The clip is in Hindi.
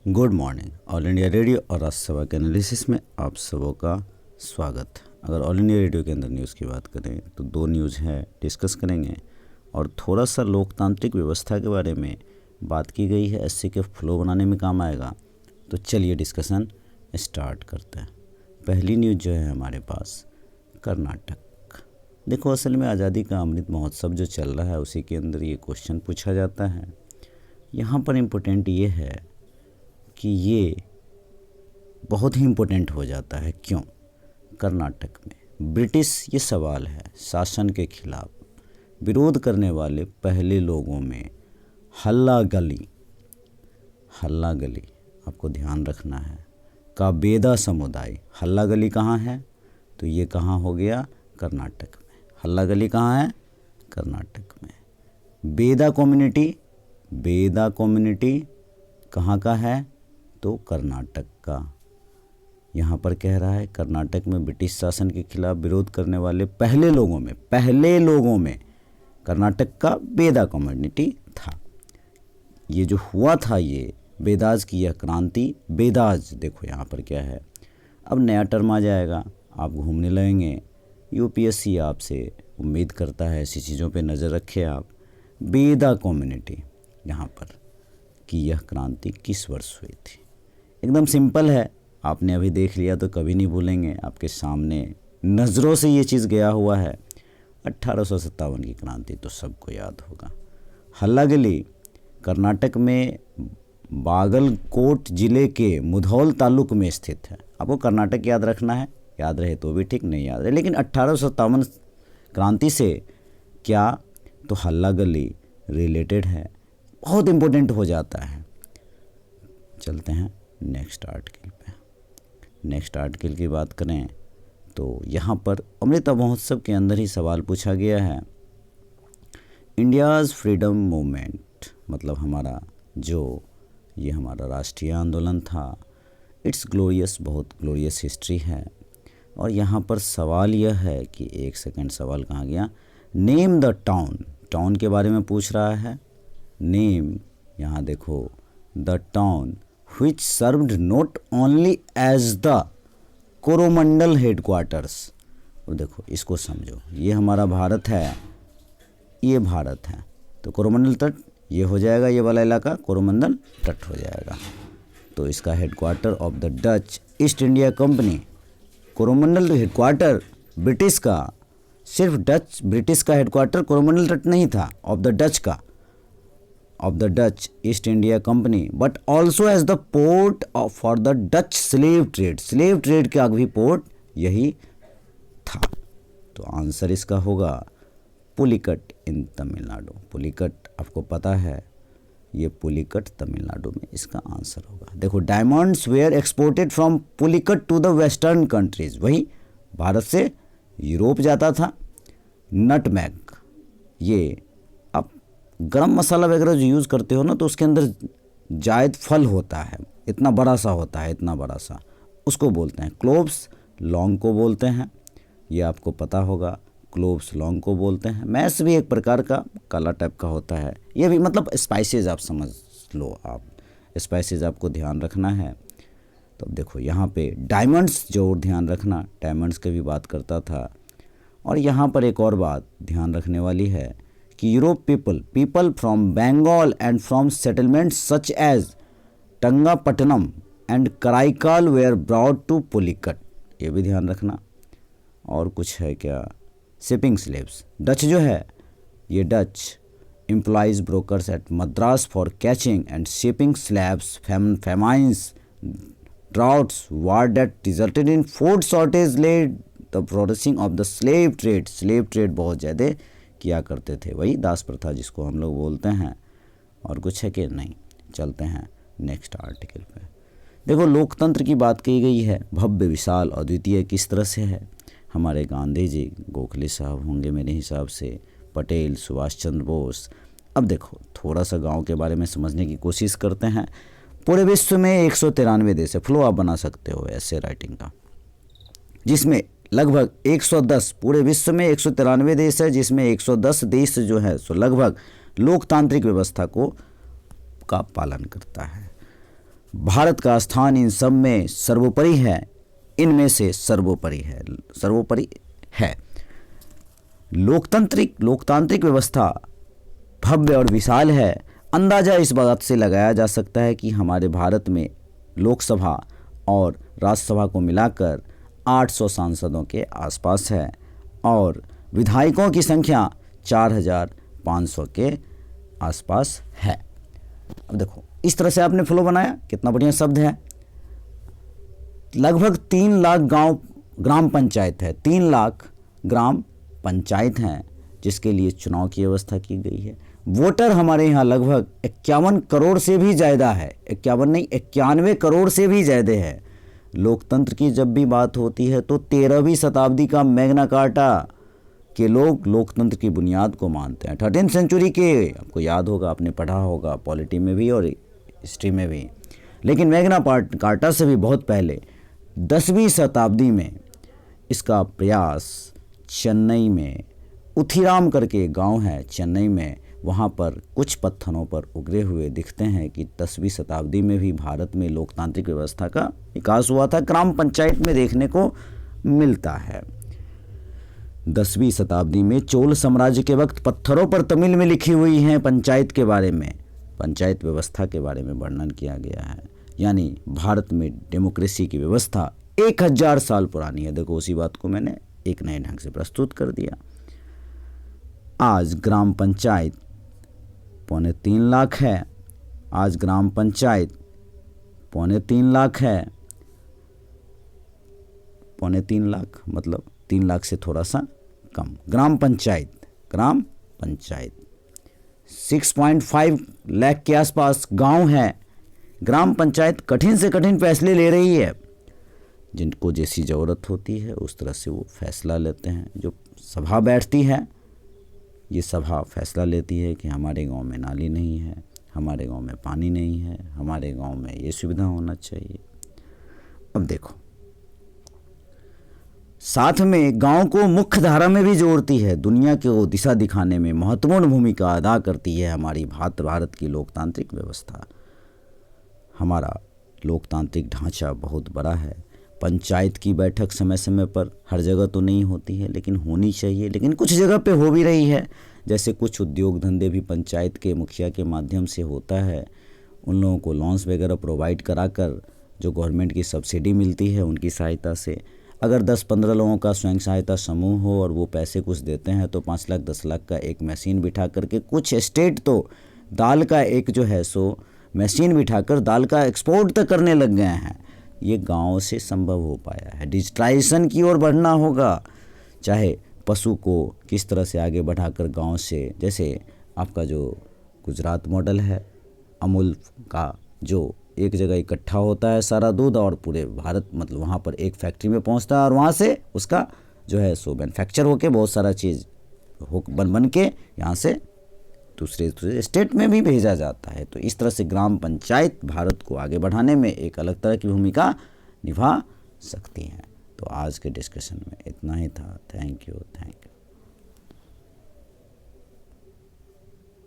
Good morning. All India radio और राष्ट्रसभा के एनालिसिस में आप सबों का स्वागत। अगर ऑल इंडिया रेडियो के अंदर न्यूज़ की बात करें तो दो न्यूज़ है डिस्कस करेंगे और थोड़ा सा लोकतांत्रिक व्यवस्था के बारे में बात की गई है, एससी के फ्लो बनाने में काम आएगा। तो चलिए डिस्कशन स्टार्ट करते हैं। पहली न्यूज़ जो है हमारे पास कर्नाटक। देखो, असल में आज़ादी का अमृत महोत्सव जो चल रहा है उसी के अंदर ये क्वेश्चन पूछा जाता है। यहाँ पर इम्पोर्टेंट ये है कि ये बहुत ही इम्पोर्टेंट हो जाता है। क्यों? कर्नाटक में ब्रिटिश, ये सवाल है, शासन के खिलाफ विरोध करने वाले पहले लोगों में हल्ला गली आपको ध्यान रखना है, का बेदा समुदाय। हल्ला गली कहाँ है? तो ये कहाँ हो गया? कर्नाटक में। हल्ला गली कहाँ है? कर्नाटक में। बेदा कम्युनिटी कहाँ का है? तो कर्नाटक का। यहाँ पर कह रहा है कर्नाटक में ब्रिटिश शासन के खिलाफ विरोध करने वाले पहले लोगों में कर्नाटक का बेदा कम्युनिटी था। ये जो हुआ था, ये बेदाज की यह क्रांति, बेदाज। देखो यहाँ पर क्या है, अब नया टर्म आ जाएगा, आप घूमने लगेंगे। यूपीएससी आपसे उम्मीद करता है ऐसी चीज़ों पे नज़र रखे आप। बेदा कम्युनिटी यहाँ पर कि यह क्रांति किस वर्ष हुई थी? एकदम सिंपल है, आपने अभी देख लिया तो कभी नहीं भूलेंगे, आपके सामने नज़रों से ये चीज़ गया हुआ है। 1857 की क्रांति तो सबको याद होगा। हल्ला गली कर्नाटक में बागलकोट जिले के मुधौल तालुक में स्थित है। आपको कर्नाटक याद रखना है, याद रहे तो भी ठीक, नहीं याद रहे लेकिन 1857 क्रांति से क्या, तो हल्ला गली रिलेटेड है, बहुत इम्पोर्टेंट हो जाता है। चलते हैं नेक्स्ट आर्टिकल पे। नेक्स्ट आर्टिकल की बात करें तो यहाँ पर अमृत महोत्सव के अंदर ही सवाल पूछा गया है। इंडियाज़ फ्रीडम मूवमेंट, मतलब हमारा राष्ट्रीय आंदोलन था। इट्स ग्लोरियस, बहुत ग्लोरियस हिस्ट्री है। और यहाँ पर सवाल यह है कि एक सेकंड, सवाल कहाँ गया? नेम द टाउन के बारे में पूछ रहा है। नेम, यहाँ देखो, the town which served not only as the Coromandel headquarters. और देखो इसको समझो, ये हमारा भारत है, ये भारत है, तो कोरोमंडल तट ये हो जाएगा, ये वाला इलाका कोरोमंडल तट हो जाएगा। तो इसका headquarter of the Dutch East India company, Coromandel headquarter British का, सिर्फ ब्रिटिश का हेडक्वार्टर कोरोमंडल तट नहीं था, of the Dutch East India company, but also as the port for the Dutch slave trade का भी पोर्ट यही था। तो आंसर इसका होगा पुलिकट इन तमिलनाडु। पुलिकट आपको पता है, ये पुलिकट तमिलनाडु में इसका आंसर होगा। देखो, diamonds were exported from Pulicat to the western countries, वही भारत से यूरोप जाता था। नटमैग, ये आप गरम मसाला वगैरह जो यूज़ करते हो ना, तो उसके अंदर जायद फल होता है, इतना बड़ा सा, उसको बोलते हैं क्लोव्स, लौंग को बोलते हैं। ये आपको पता होगा, क्लोव्स लौंग को बोलते हैं। मैस भी एक प्रकार का काला टाइप का होता है, ये भी मतलब स्पाइसेस आप समझ लो, आप स्पाइसेस आपको ध्यान रखना है। तो देखो यहाँ पे डायमंड्स, जो ध्यान रखना, डायमंड्स की भी बात करता था। और यहाँ पर एक और बात ध्यान रखने वाली है कि Europe people from Bengal and from settlements such as Tangapattanam and Karaikal were brought to Pulicat, ये भी ध्यान रखना। और कुछ है क्या? शिपिंग स्लेव्स, डच जो है, ये Dutch employs brokers at Madras for catching and shipping slaves, famines, droughts, war that resulted in food shortage led the flourishing of the slave trade बहुत ज़्यादा किया करते थे, वही दास प्रथा जिसको हम लोग बोलते हैं। और कुछ है कि नहीं? चलते हैं नेक्स्ट आर्टिकल पे। देखो, लोकतंत्र की बात की गई है, भव्य, विशाल, अद्वितीय किस तरह से है? हमारे गांधी जी, गोखले साहब होंगे मेरे हिसाब से, पटेल, सुभाष चंद्र बोस। अब देखो, थोड़ा सा गांव के बारे में समझने की कोशिश करते हैं। पूरे विश्व में 193 देश है, फ्लो आप बना सकते हो ऐसे राइटिंग का, जिसमें लगभग 110, पूरे विश्व में 193 देश है, जिसमें 110 देश जो है सो लगभग लोकतांत्रिक व्यवस्था का पालन करता है। भारत का स्थान इन सब में सर्वोपरि है, इनमें से सर्वोपरि है। लोकतांत्रिक व्यवस्था भव्य और विशाल है। अंदाज़ा इस बात से लगाया जा सकता है कि हमारे भारत में लोकसभा और राज्यसभा को मिलाकर 800 सांसदों के आसपास है और विधायकों की संख्या 4500 के आसपास है। अब देखो, इस तरह से आपने फ्लो बनाया, कितना बढ़िया शब्द है। लगभग 3 लाख गांव ग्राम पंचायत है, 3 लाख ग्राम पंचायत हैं जिसके लिए चुनाव की व्यवस्था की गई है। वोटर हमारे यहाँ लगभग 51 करोड़ से भी ज़्यादा है, 51 नहीं 91 करोड़ से भी ज़्यादा है। लोकतंत्र की जब भी बात होती है तो 13वीं शताब्दी का मैग्ना कार्टा के लोग लोकतंत्र की बुनियाद को मानते हैं। 13वीं सेंचुरी के, आपको याद होगा, आपने पढ़ा होगा पॉलिटी में भी और हिस्ट्री में भी। लेकिन मैग्ना कार्टा से भी बहुत पहले 10वीं शताब्दी में इसका प्रयास चेन्नई में उथिराम करके गांव है चेन्नई में, वहाँ पर कुछ पत्थरों पर उगरे हुए दिखते हैं कि 10वीं शताब्दी में भी भारत में लोकतांत्रिक व्यवस्था का विकास हुआ था, ग्राम पंचायत में देखने को मिलता है। 10वीं शताब्दी में चोल साम्राज्य के वक्त पत्थरों पर तमिल में लिखी हुई हैं पंचायत के बारे में, पंचायत व्यवस्था के बारे में वर्णन किया गया है। यानी भारत में डेमोक्रेसी की व्यवस्था 1000 साल पुरानी है। देखो, उसी बात को मैंने एक नए ढंग से प्रस्तुत कर दिया। आज ग्राम पंचायत 3.25 लाख है। आज ग्राम पंचायत 3.25 लाख है। 3.25 लाख मतलब 3 लाख से थोड़ा सा कम। ग्राम पंचायत 6.5 लाख के आसपास गांव है। ग्राम पंचायत कठिन से कठिन फैसले ले रही है, जिनको जैसी ज़रूरत होती है उस तरह से वो फैसला लेते हैं। जो सभा बैठती है, ये सभा फैसला लेती है कि हमारे गांव में नाली नहीं है, हमारे गांव में पानी नहीं है, हमारे गांव में ये सुविधा होना चाहिए। अब देखो, साथ में गांव को मुख्य धारा में भी जोड़ती है, दुनिया को दिशा दिखाने में महत्वपूर्ण भूमिका अदा करती है हमारी भारत की लोकतांत्रिक व्यवस्था। हमारा लोकतांत्रिक ढांचा बहुत बड़ा है। पंचायत की बैठक समय समय पर हर जगह तो नहीं होती है, लेकिन होनी चाहिए, लेकिन कुछ जगह पे हो भी रही है। जैसे कुछ उद्योग धंधे भी पंचायत के मुखिया के माध्यम से होता है। उन लोगों को लोन्स वगैरह प्रोवाइड कराकर जो गवर्नमेंट की सब्सिडी मिलती है उनकी सहायता से, अगर 10-15 लोगों का स्वयं सहायता समूह हो और वो पैसे कुछ देते हैं तो 5 लाख 10 लाख का एक मशीन बिठा करके, कुछ स्टेट तो दाल का एक जो है सो मशीन बिठाकर दाल का एक्सपोर्ट तक करने लग गए हैं। ये गांव से संभव हो पाया है। डिजिटाइजेशन की ओर बढ़ना होगा, चाहे पशु को किस तरह से आगे बढ़ाकर गांव से, जैसे आपका जो गुजरात मॉडल है अमूल का, जो एक जगह इकट्ठा होता है सारा दूध और पूरे भारत मतलब वहाँ पर एक फैक्ट्री में पहुँचता है और वहाँ से उसका जो है सो मैन्युफैक्चर होके बहुत सारा चीज़ हो बन के यहाँ से दूसरे स्टेट में भी भेजा जाता है। तो इस तरह से ग्राम पंचायत भारत को आगे बढ़ाने में एक अलग तरह की भूमिका निभा सकती हैं। तो आज के डिस्कशन में इतना ही था। Thank you.